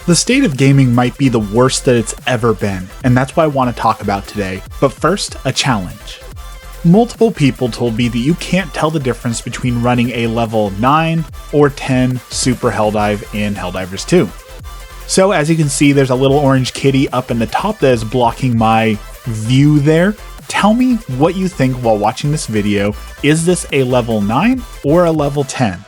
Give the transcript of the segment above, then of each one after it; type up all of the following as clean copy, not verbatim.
The state of gaming might be the worst that it's ever been, and that's what I want to talk about today. But first, a challenge. Multiple people told me that you can't tell the difference between running a level 9 or 10 Super Helldive in Helldivers 2. So as you can see, there's a little orange kitty up in the top that is blocking my view there. Tell me what you think while watching this video. Is this a level 9 or a level 10?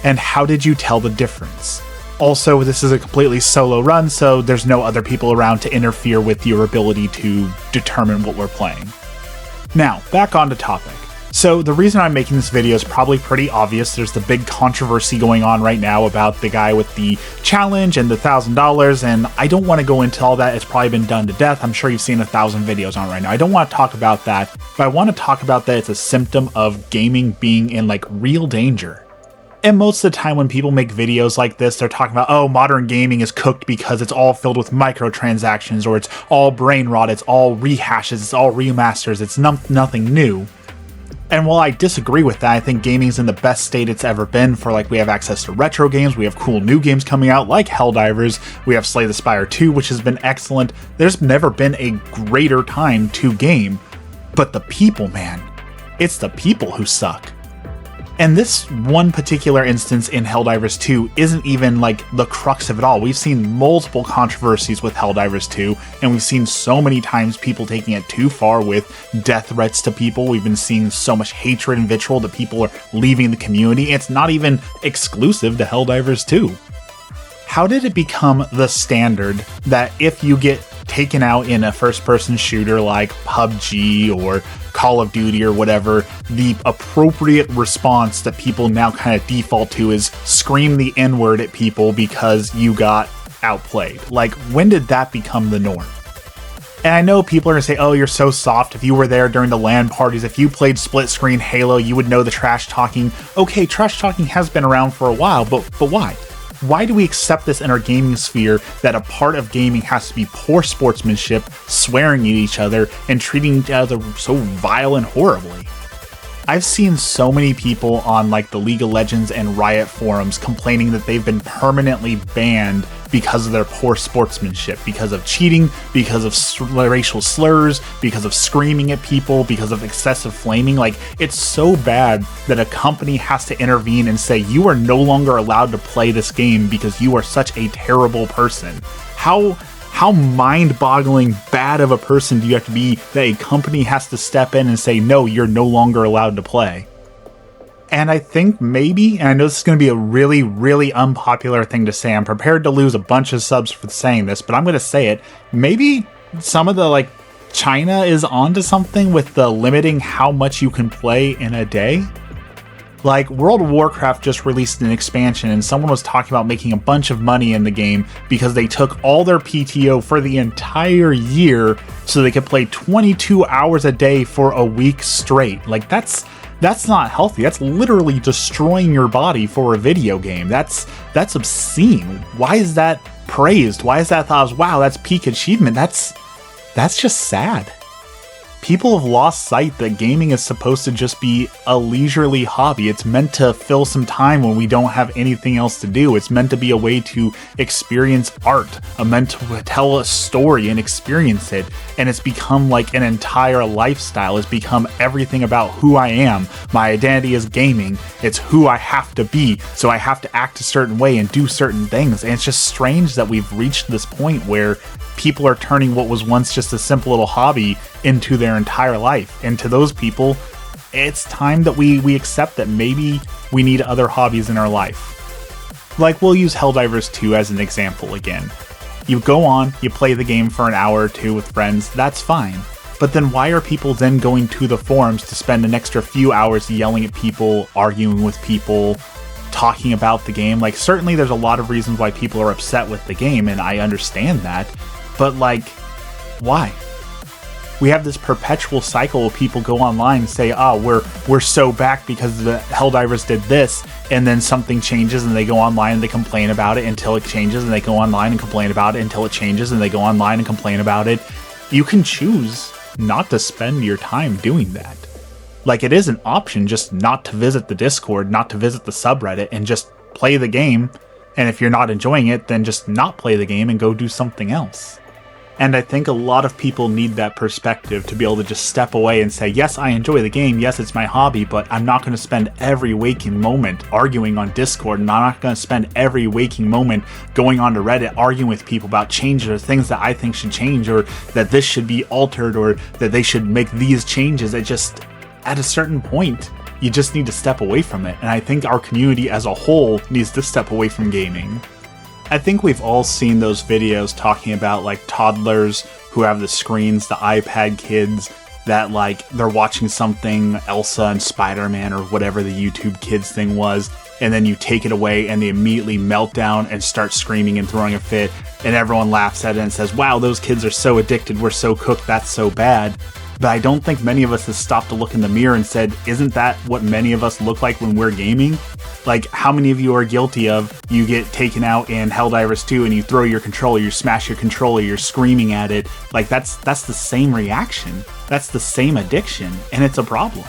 And how did you tell the difference? Also, this is a completely solo run, so there's no other people around to interfere with your ability to determine what we're playing. Now, back on to topic. So the reason I'm making this video is probably pretty obvious. There's the big controversy going on right now about the guy with the challenge and the $1,000, and I don't want to go into all that. It's probably been done to death. I'm sure you've seen 1,000 videos on it right now. I don't want to talk about that, but I want to talk about that it's a symptom of gaming being in like real danger. And most of the time when people make videos like this, they're talking about, oh, modern gaming is cooked because it's all filled with microtransactions, or it's all brain rot, it's all rehashes, it's all remasters, it's nothing new. And while I disagree with that, I think gaming's in the best state it's ever been for, like, we have access to retro games, we have cool new games coming out like Helldivers, we have Slay the Spire 2, which has been excellent. There's never been a greater time to game. But the people, man, it's the people who suck. And this one particular instance in Helldivers 2 isn't even like the crux of it all. We've seen multiple controversies with Helldivers 2, and we've seen so many times people taking it too far with death threats to people. We've been seeing so much hatred and vitriol that people are leaving the community. It's not even exclusive to Helldivers 2. How did it become the standard that if you get taken out in a first-person shooter like PUBG or Call of Duty or whatever, the appropriate response that people now kind of default to is scream the N-word at people because you got outplayed? Like, when did that become the norm? And I know people are going to say, oh, you're so soft. If you were there during the LAN parties, if you played split-screen Halo, you would know the trash talking. Okay, trash talking has been around for a while, but why? Why do we accept this in our gaming sphere that a part of gaming has to be poor sportsmanship, swearing at each other, and treating each other so vile and horribly? I've seen so many people on like the League of Legends and Riot forums complaining that they've been permanently banned because of their poor sportsmanship, because of cheating, because of racial slurs, because of screaming at people, because of excessive flaming. Like, it's so bad that a company has to intervene and say, you are no longer allowed to play this game because you are such a terrible person. How mind-boggling bad of a person do you have to be that a company has to step in and say, no, you're no longer allowed to play? And I think maybe, and I know this is going to be a really, really unpopular thing to say, I'm prepared to lose a bunch of subs for saying this, but I'm going to say it, maybe some of the, like, China is onto something with the limiting how much you can play in a day. Like, World of Warcraft just released an expansion and someone was talking about making a bunch of money in the game because they took all their PTO for the entire year so they could play 22 hours a day for a week straight. Like, that's not healthy. That's literally destroying your body for a video game. That's obscene. Why is that praised? Why is that thought of, wow, that's peak achievement? That's just sad. People have lost sight that gaming is supposed to just be a leisurely hobby. It's meant to fill some time when we don't have anything else to do. It's meant to be a way to experience art, meant to tell a story and experience it. And it's become like an entire lifestyle. It's become everything about who I am. My identity is gaming. It's who I have to be. So I have to act a certain way and do certain things. And it's just strange that we've reached this point where people are turning what was once just a simple little hobby into their entire life. And to those people, it's time that we accept that maybe we need other hobbies in our life. Like, we'll use Helldivers 2 as an example again. You go on, you play the game for an hour or two with friends, that's fine. But then why are people then going to the forums to spend an extra few hours yelling at people, arguing with people, talking about the game? Like, certainly there's a lot of reasons why people are upset with the game, and I understand that. But, like, why? We have this perpetual cycle of people go online and say, oh, we're so back because the Helldivers did this, and then something changes and they go online and they complain about it until it changes, and they go online and complain about it until it changes, and they go online and complain about it. You can choose not to spend your time doing that. Like, it is an option just not to visit the Discord, not to visit the subreddit, and just play the game And if you're not enjoying it, then just not play the game and go do something else. And I think a lot of people need that perspective to be able to just step away and say, yes, I enjoy the game, yes, it's my hobby, but I'm not going to spend every waking moment arguing on Discord, and I'm not going to spend every waking moment going on to Reddit arguing with people about changes or things that I think should change, or that this should be altered, or that they should make these changes. It just, at a certain point, you just need to step away from it. And I think our community as a whole needs to step away from gaming. I think we've all seen those videos talking about like toddlers who have the screens, the iPad kids, that like they're watching something, Elsa and Spider-Man or whatever the YouTube kids thing was, and then you take it away and they immediately melt down and start screaming and throwing a fit, and everyone laughs at it and says, wow, those kids are so addicted, we're so cooked, that's so bad. But I don't think many of us have stopped to look in the mirror and said, isn't that what many of us look like when we're gaming? Like, how many of you are guilty of, you get taken out in Helldivers 2 and you throw your controller, you smash your controller, you're screaming at it. Like, that's the same reaction. That's the same addiction, and it's a problem.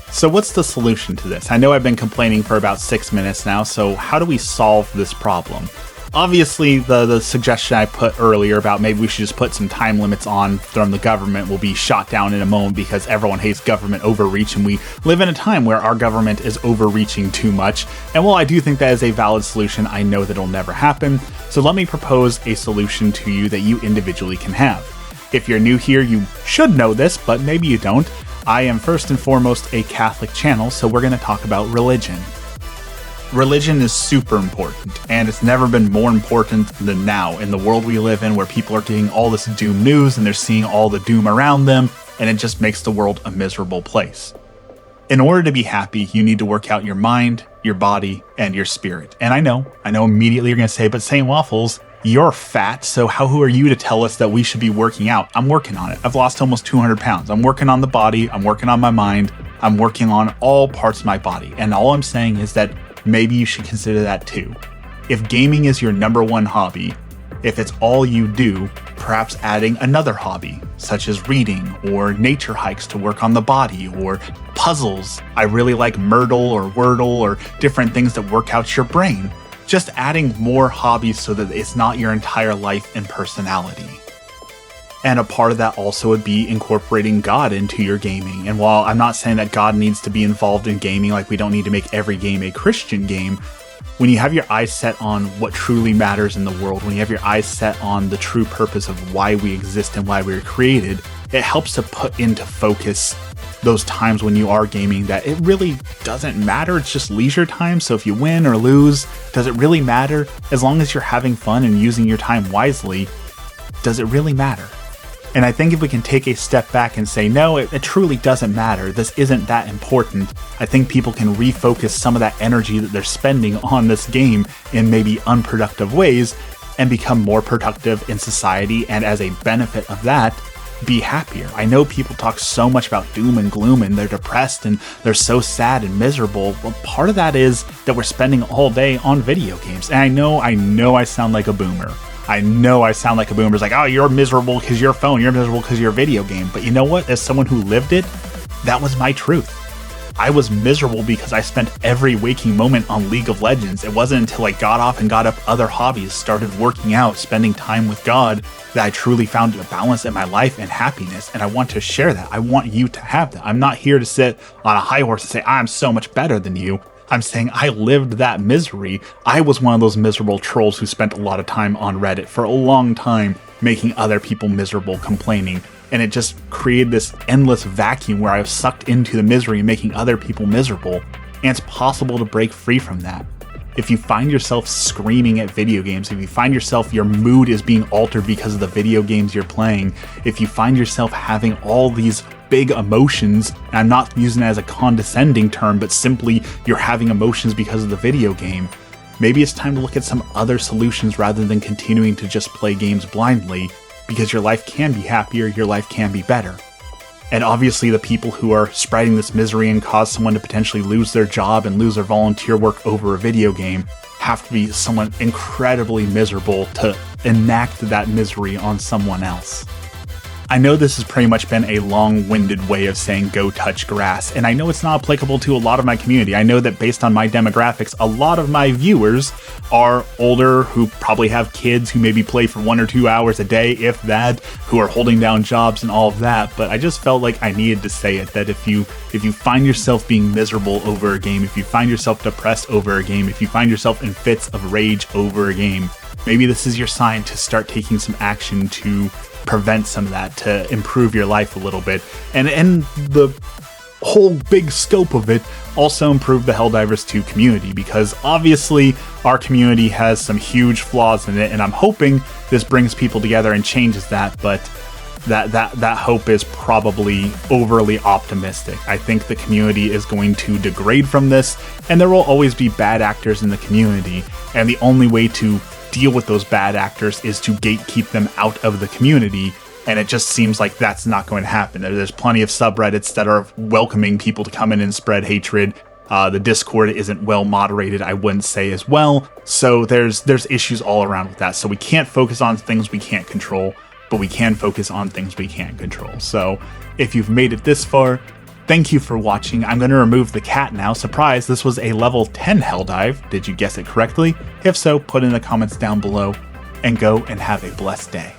So what's the solution to this? I know I've been complaining for about 6 minutes now, so how do we solve this problem? Obviously, the suggestion I put earlier about maybe we should just put some time limits on from the government will be shot down in a moment because everyone hates government overreach, and we live in a time where our government is overreaching too much. And while I do think that is a valid solution, I know that it'll never happen. So let me propose a solution to you that you individually can have. If you're new here, you should know this, but maybe you don't. I am first and foremost a Catholic channel, so we're going to talk about religion. Religion is super important, and it's never been more important than now in the world we live in, where people are getting all this doom news and they're seeing all the doom around them, and it just makes the world a miserable place. In order to be happy, you need to work out your mind, your body, and your spirit. And I know immediately you're going to say, but St. Waffles, you're fat, so who are you to tell us that we should be working out? I'm working on it. I've lost almost 200 pounds. I'm working on the body, I'm working on my mind, I'm working on all parts of my body. And all I'm saying is that maybe you should consider that too. If gaming is your number one hobby, if it's all you do, perhaps adding another hobby, such as reading or nature hikes to work on the body, or puzzles. I really like Myrtle or Wordle or different things that work out your brain. Just adding more hobbies so that it's not your entire life and personality. And a part of that also would be incorporating God into your gaming. And while I'm not saying that God needs to be involved in gaming, like we don't need to make every game a Christian game, when you have your eyes set on what truly matters in the world, when you have your eyes set on the true purpose of why we exist and why we were created, it helps to put into focus those times when you are gaming that it really doesn't matter. It's just leisure time. So if you win or lose, does it really matter? As long as you're having fun and using your time wisely, does it really matter? And I think if we can take a step back and say, no, it truly doesn't matter, this isn't that important, I think people can refocus some of that energy that they're spending on this game in maybe unproductive ways and become more productive in society, and as a benefit of that, be happier. I know people talk so much about doom and gloom and they're depressed and they're so sad and miserable. Well, part of that is that we're spending all day on video games. And I know I sound like a boomer. I know I sound like a boomer. It's like, oh, you're miserable because your phone, you're miserable because your video game. But you know what? As someone who lived it, that was my truth. I was miserable because I spent every waking moment on League of Legends. It wasn't until I got off and got up other hobbies, started working out, spending time with God, that I truly found a balance in my life and happiness. And I want to share that. I want you to have that. I'm not here to sit on a high horse and say, I'm so much better than you. I'm saying I lived that misery. I was one of those miserable trolls who spent a lot of time on Reddit for a long time, making other people miserable, complaining. And it just created this endless vacuum where I was sucked into the misery and making other people miserable. And it's possible to break free from that. If you find yourself screaming at video games, if you find yourself your mood is being altered because of the video games you're playing, if you find yourself having all these big emotions, and I'm not using it as a condescending term, but simply you're having emotions because of the video game, maybe it's time to look at some other solutions rather than continuing to just play games blindly, because your life can be happier, your life can be better. And obviously the people who are spreading this misery and cause someone to potentially lose their job and lose their volunteer work over a video game have to be someone incredibly miserable to enact that misery on someone else. I know this has pretty much been a long-winded way of saying go touch grass, and I know it's not applicable to a lot of my community. I know that based on my demographics, a lot of my viewers are older, who probably have kids, who maybe play for 1 or 2 hours a day, if that, who are holding down jobs and all of that, but I just felt like I needed to say it, that if you find yourself being miserable over a game, if you find yourself depressed over a game, if you find yourself in fits of rage over a game, maybe this is your sign to start taking some action to prevent some of that, to improve your life a little bit, and the whole big scope of it, also improve the Helldivers 2 community, because obviously our community has some huge flaws in it, and I'm hoping this brings people together and changes that, but that hope is probably overly optimistic. I think the community is going to degrade from this, and there will always be bad actors in the community, and the only way to deal with those bad actors is to gatekeep them out of the community, and it just seems like that's not going to happen. There's plenty of subreddits that are welcoming people to come in and spread hatred. The Discord isn't well moderated, I wouldn't say, as well, so there's issues all around with that. So we can't focus on things we can't control, but we can focus on things we can control. So if you've made it this far, thank you for watching. I'm going to remove the cat now. Surprise, this was a level 10 Helldive. Did you guess it correctly? If so, put in the comments down below, and go and have a blessed day.